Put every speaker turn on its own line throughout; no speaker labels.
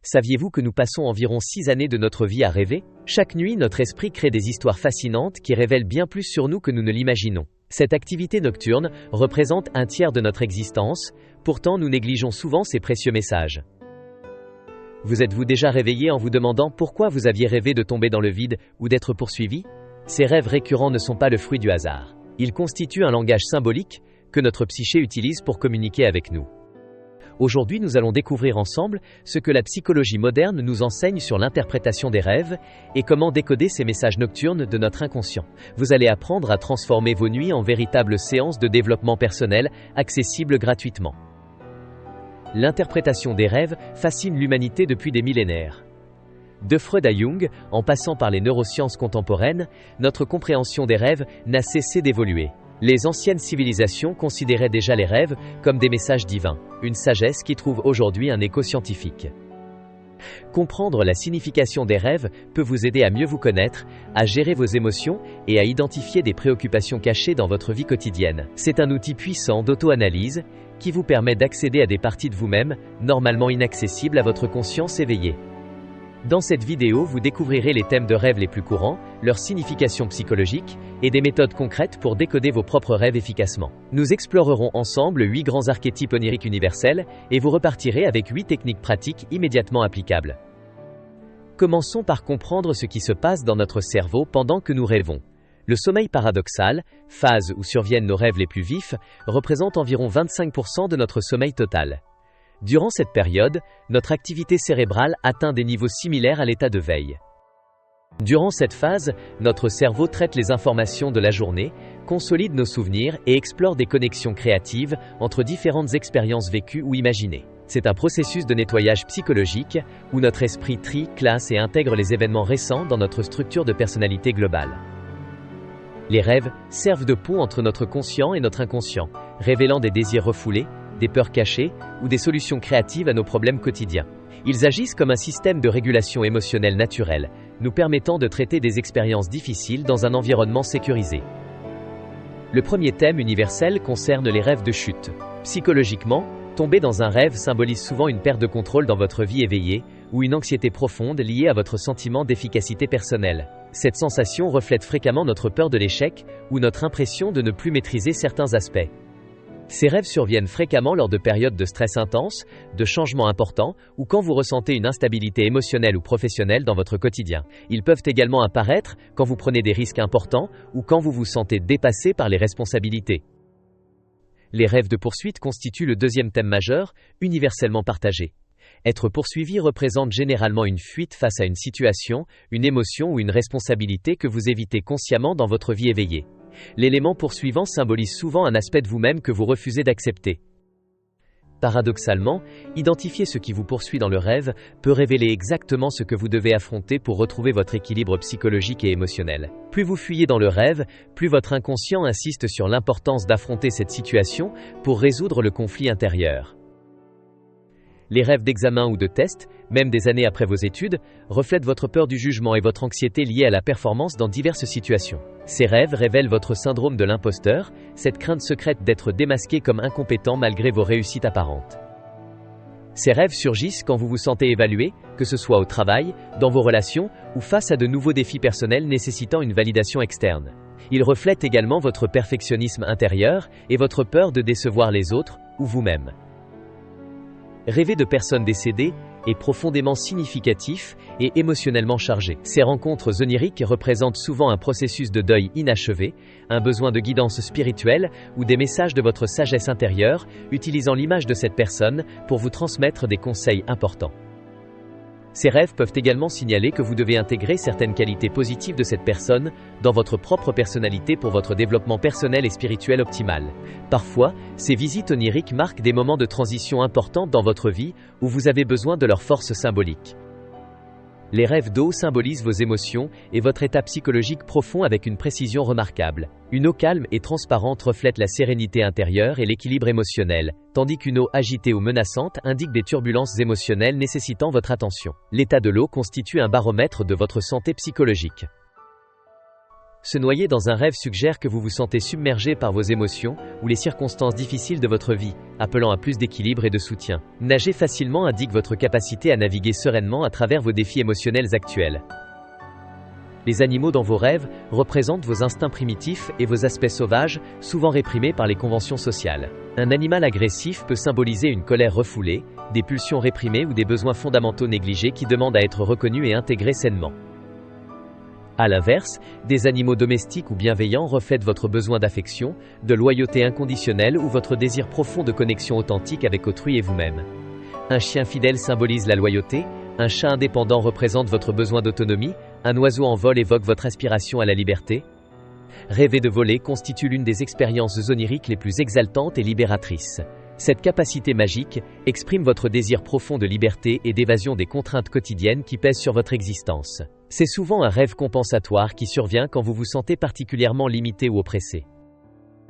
Saviez-vous que nous passons environ 6 années de notre vie à rêver? Chaque nuit, notre esprit crée des histoires fascinantes qui révèlent bien plus sur nous que nous ne l'imaginons. Cette activité nocturne représente un tiers de notre existence, pourtant nous négligeons souvent ces précieux messages. Vous êtes-vous déjà réveillé en vous demandant pourquoi vous aviez rêvé de tomber dans le vide ou d'être poursuivi? Ces rêves récurrents ne sont pas le fruit du hasard. Ils constituent un langage symbolique que notre psyché utilise pour communiquer avec nous. Aujourd'hui, nous allons découvrir ensemble ce que la psychologie moderne nous enseigne sur l'interprétation des rêves et comment décoder ces messages nocturnes de notre inconscient. Vous allez apprendre à transformer vos nuits en véritables séances de développement personnel accessibles gratuitement. L'interprétation des rêves fascine l'humanité depuis des millénaires. De Freud à Jung, en passant par les neurosciences contemporaines, notre compréhension des rêves n'a cessé d'évoluer. Les anciennes civilisations considéraient déjà les rêves comme des messages divins, une sagesse qui trouve aujourd'hui un écho scientifique. Comprendre la signification des rêves peut vous aider à mieux vous connaître, à gérer vos émotions et à identifier des préoccupations cachées dans votre vie quotidienne. C'est un outil puissant d'auto-analyse qui vous permet d'accéder à des parties de vous-même normalement inaccessibles à votre conscience éveillée. Dans cette vidéo, vous découvrirez les thèmes de rêves les plus courants, leur signification psychologique et des méthodes concrètes pour décoder vos propres rêves efficacement. Nous explorerons ensemble 8 grands archétypes oniriques universels et vous repartirez avec 8 techniques pratiques immédiatement applicables. Commençons par comprendre ce qui se passe dans notre cerveau pendant que nous rêvons. Le sommeil paradoxal, phase où surviennent nos rêves les plus vifs, représente environ 25% de notre sommeil total. Durant cette période, notre activité cérébrale atteint des niveaux similaires à l'état de veille. Durant cette phase, notre cerveau traite les informations de la journée, consolide nos souvenirs et explore des connexions créatives entre différentes expériences vécues ou imaginées. C'est un processus de nettoyage psychologique où notre esprit trie, classe et intègre les événements récents dans notre structure de personnalité globale. Les rêves servent de pont entre notre conscient et notre inconscient, révélant des désirs refoulés, des peurs cachées ou des solutions créatives à nos problèmes quotidiens. Ils agissent comme un système de régulation émotionnelle naturel, nous permettant de traiter des expériences difficiles dans un environnement sécurisé. Le premier thème universel concerne les rêves de chute. Psychologiquement, tomber dans un rêve symbolise souvent une perte de contrôle dans votre vie éveillée ou une anxiété profonde liée à votre sentiment d'efficacité personnelle. Cette sensation reflète fréquemment notre peur de l'échec ou notre impression de ne plus maîtriser certains aspects. Ces rêves surviennent fréquemment lors de périodes de stress intense, de changements importants ou quand vous ressentez une instabilité émotionnelle ou professionnelle dans votre quotidien. Ils peuvent également apparaître quand vous prenez des risques importants ou quand vous vous sentez dépassé par les responsabilités. Les rêves de poursuite constituent le deuxième thème majeur, universellement partagé. Être poursuivi représente généralement une fuite face à une situation, une émotion ou une responsabilité que vous évitez consciemment dans votre vie éveillée. L'élément poursuivant symbolise souvent un aspect de vous-même que vous refusez d'accepter. Paradoxalement, identifier ce qui vous poursuit dans le rêve peut révéler exactement ce que vous devez affronter pour retrouver votre équilibre psychologique et émotionnel. Plus vous fuyez dans le rêve, plus votre inconscient insiste sur l'importance d'affronter cette situation pour résoudre le conflit intérieur. Les rêves d'examen ou de test, même des années après vos études, reflètent votre peur du jugement et votre anxiété liée à la performance dans diverses situations. Ces rêves révèlent votre syndrome de l'imposteur, cette crainte secrète d'être démasqué comme incompétent malgré vos réussites apparentes. Ces rêves surgissent quand vous vous sentez évalué, que ce soit au travail, dans vos relations ou face à de nouveaux défis personnels nécessitant une validation externe. Ils reflètent également votre perfectionnisme intérieur et votre peur de décevoir les autres ou vous-même. Rêver de personnes décédées est profondément significatif et émotionnellement chargé. Ces rencontres oniriques représentent souvent un processus de deuil inachevé, un besoin de guidance spirituelle ou des messages de votre sagesse intérieure, utilisant l'image de cette personne pour vous transmettre des conseils importants. Ces rêves peuvent également signaler que vous devez intégrer certaines qualités positives de cette personne dans votre propre personnalité pour votre développement personnel et spirituel optimal. Parfois, ces visites oniriques marquent des moments de transition importants dans votre vie où vous avez besoin de leur force symbolique. Les rêves d'eau symbolisent vos émotions et votre état psychologique profond avec une précision remarquable. Une eau calme et transparente reflète la sérénité intérieure et l'équilibre émotionnel, tandis qu'une eau agitée ou menaçante indique des turbulences émotionnelles nécessitant votre attention. L'état de l'eau constitue un baromètre de votre santé psychologique. Se noyer dans un rêve suggère que vous vous sentez submergé par vos émotions ou les circonstances difficiles de votre vie, appelant à plus d'équilibre et de soutien. Nager facilement indique votre capacité à naviguer sereinement à travers vos défis émotionnels actuels. Les animaux dans vos rêves représentent vos instincts primitifs et vos aspects sauvages, souvent réprimés par les conventions sociales. Un animal agressif peut symboliser une colère refoulée, des pulsions réprimées ou des besoins fondamentaux négligés qui demandent à être reconnus et intégrés sainement. À l'inverse, des animaux domestiques ou bienveillants reflètent votre besoin d'affection, de loyauté inconditionnelle ou votre désir profond de connexion authentique avec autrui et vous-même. Un chien fidèle symbolise la loyauté, un chat indépendant représente votre besoin d'autonomie, un oiseau en vol évoque votre aspiration à la liberté. Rêver de voler constitue l'une des expériences oniriques les plus exaltantes et libératrices. Cette capacité magique exprime votre désir profond de liberté et d'évasion des contraintes quotidiennes qui pèsent sur votre existence. C'est souvent un rêve compensatoire qui survient quand vous vous sentez particulièrement limité ou oppressé.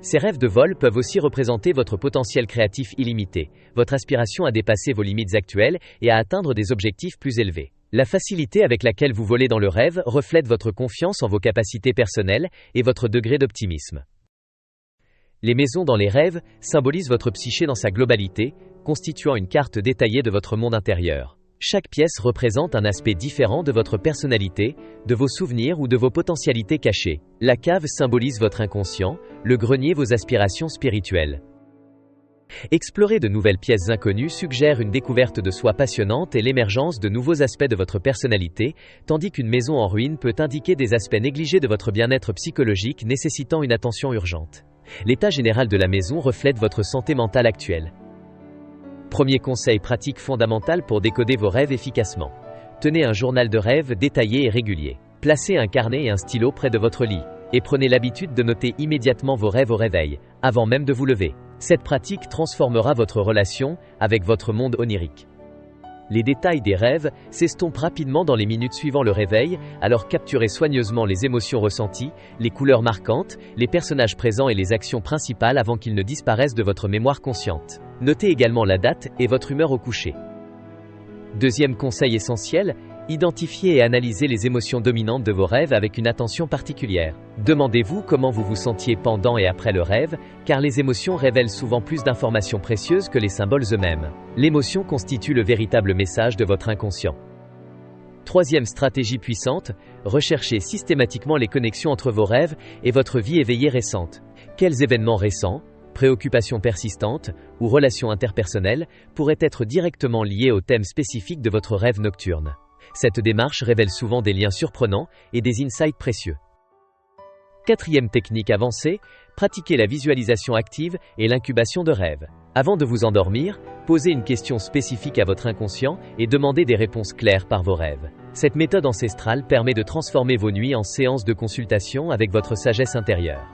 Ces rêves de vol peuvent aussi représenter votre potentiel créatif illimité, votre aspiration à dépasser vos limites actuelles et à atteindre des objectifs plus élevés. La facilité avec laquelle vous volez dans le rêve reflète votre confiance en vos capacités personnelles et votre degré d'optimisme. Les maisons dans les rêves symbolisent votre psyché dans sa globalité, constituant une carte détaillée de votre monde intérieur. Chaque pièce représente un aspect différent de votre personnalité, de vos souvenirs ou de vos potentialités cachées. La cave symbolise votre inconscient, le grenier vos aspirations spirituelles. Explorer de nouvelles pièces inconnues suggère une découverte de soi passionnante et l'émergence de nouveaux aspects de votre personnalité, tandis qu'une maison en ruine peut indiquer des aspects négligés de votre bien-être psychologique nécessitant une attention urgente. L'état général de la maison reflète votre santé mentale actuelle. Premier conseil pratique fondamental pour décoder vos rêves efficacement. Tenez un journal de rêves détaillé et régulier. Placez un carnet et un stylo près de votre lit, et prenez l'habitude de noter immédiatement vos rêves au réveil, avant même de vous lever. Cette pratique transformera votre relation avec votre monde onirique. Les détails des rêves s'estompent rapidement dans les minutes suivant le réveil, alors capturez soigneusement les émotions ressenties, les couleurs marquantes, les personnages présents et les actions principales avant qu'ils ne disparaissent de votre mémoire consciente. Notez également la date et votre humeur au coucher. Deuxième conseil essentiel, identifiez et analysez les émotions dominantes de vos rêves avec une attention particulière. Demandez-vous comment vous vous sentiez pendant et après le rêve, car les émotions révèlent souvent plus d'informations précieuses que les symboles eux-mêmes. L'émotion constitue le véritable message de votre inconscient. Troisième stratégie puissante, recherchez systématiquement les connexions entre vos rêves et votre vie éveillée récente. Quels événements récents, préoccupations persistantes ou relations interpersonnelles pourraient être directement liés au thème spécifique de votre rêve nocturne? Cette démarche révèle souvent des liens surprenants et des insights précieux. Quatrième technique avancée, pratiquez la visualisation active et l'incubation de rêves. Avant de vous endormir, posez une question spécifique à votre inconscient et demandez des réponses claires par vos rêves. Cette méthode ancestrale permet de transformer vos nuits en séances de consultation avec votre sagesse intérieure.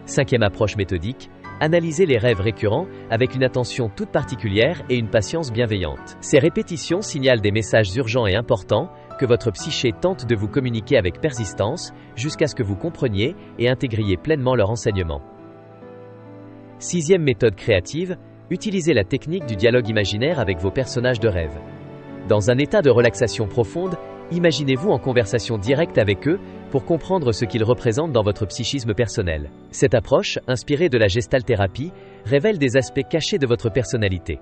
Cinquième approche méthodique, analysez les rêves récurrents avec une attention toute particulière et une patience bienveillante. Ces répétitions signalent des messages urgents et importants que votre psyché tente de vous communiquer avec persistance jusqu'à ce que vous compreniez et intégriez pleinement leur enseignement. Sixième méthode créative, utilisez la technique du dialogue imaginaire avec vos personnages de rêve. Dans un état de relaxation profonde, imaginez-vous en conversation directe avec eux pour comprendre ce qu'ils représentent dans votre psychisme personnel. Cette approche, inspirée de la gestalthérapie, révèle des aspects cachés de votre personnalité.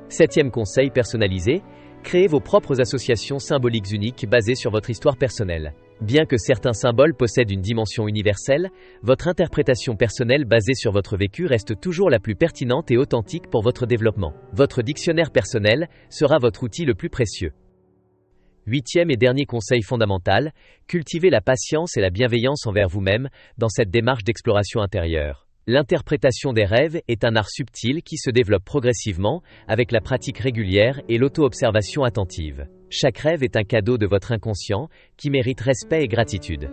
Septième conseil personnalisé, créez vos propres associations symboliques uniques basées sur votre histoire personnelle. Bien que certains symboles possèdent une dimension universelle, votre interprétation personnelle basée sur votre vécu reste toujours la plus pertinente et authentique pour votre développement. Votre dictionnaire personnel sera votre outil le plus précieux. Huitième et dernier conseil fondamental, cultivez la patience et la bienveillance envers vous-même dans cette démarche d'exploration intérieure. L'interprétation des rêves est un art subtil qui se développe progressivement avec la pratique régulière et l'auto-observation attentive. Chaque rêve est un cadeau de votre inconscient qui mérite respect et gratitude.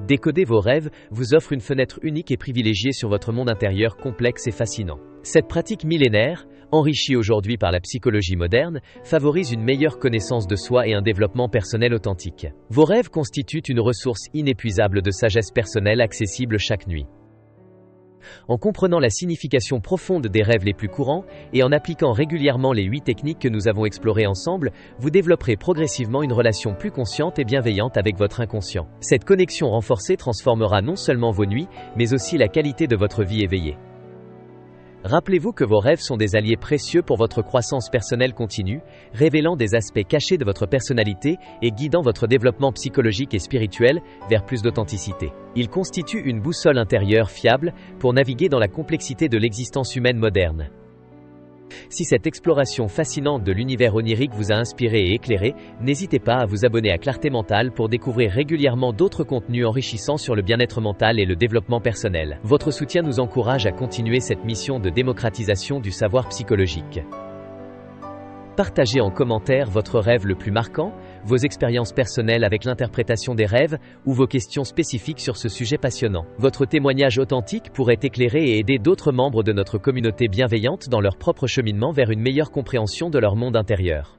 Décoder vos rêves vous offre une fenêtre unique et privilégiée sur votre monde intérieur complexe et fascinant. Cette pratique millénaire, enrichie aujourd'hui par la psychologie moderne, favorise une meilleure connaissance de soi et un développement personnel authentique. Vos rêves constituent une ressource inépuisable de sagesse personnelle accessible chaque nuit. En comprenant la signification profonde des rêves les plus courants, et en appliquant régulièrement les 8 techniques que nous avons explorées ensemble, vous développerez progressivement une relation plus consciente et bienveillante avec votre inconscient. Cette connexion renforcée transformera non seulement vos nuits, mais aussi la qualité de votre vie éveillée. Rappelez-vous que vos rêves sont des alliés précieux pour votre croissance personnelle continue, révélant des aspects cachés de votre personnalité et guidant votre développement psychologique et spirituel vers plus d'authenticité. Ils constituent une boussole intérieure fiable pour naviguer dans la complexité de l'existence humaine moderne. Si cette exploration fascinante de l'univers onirique vous a inspiré et éclairé, n'hésitez pas à vous abonner à Clarté Mentale pour découvrir régulièrement d'autres contenus enrichissants sur le bien-être mental et le développement personnel. Votre soutien nous encourage à continuer cette mission de démocratisation du savoir psychologique. Partagez en commentaire votre rêve le plus marquant, vos expériences personnelles avec l'interprétation des rêves ou vos questions spécifiques sur ce sujet passionnant. Votre témoignage authentique pourrait éclairer et aider d'autres membres de notre communauté bienveillante dans leur propre cheminement vers une meilleure compréhension de leur monde intérieur.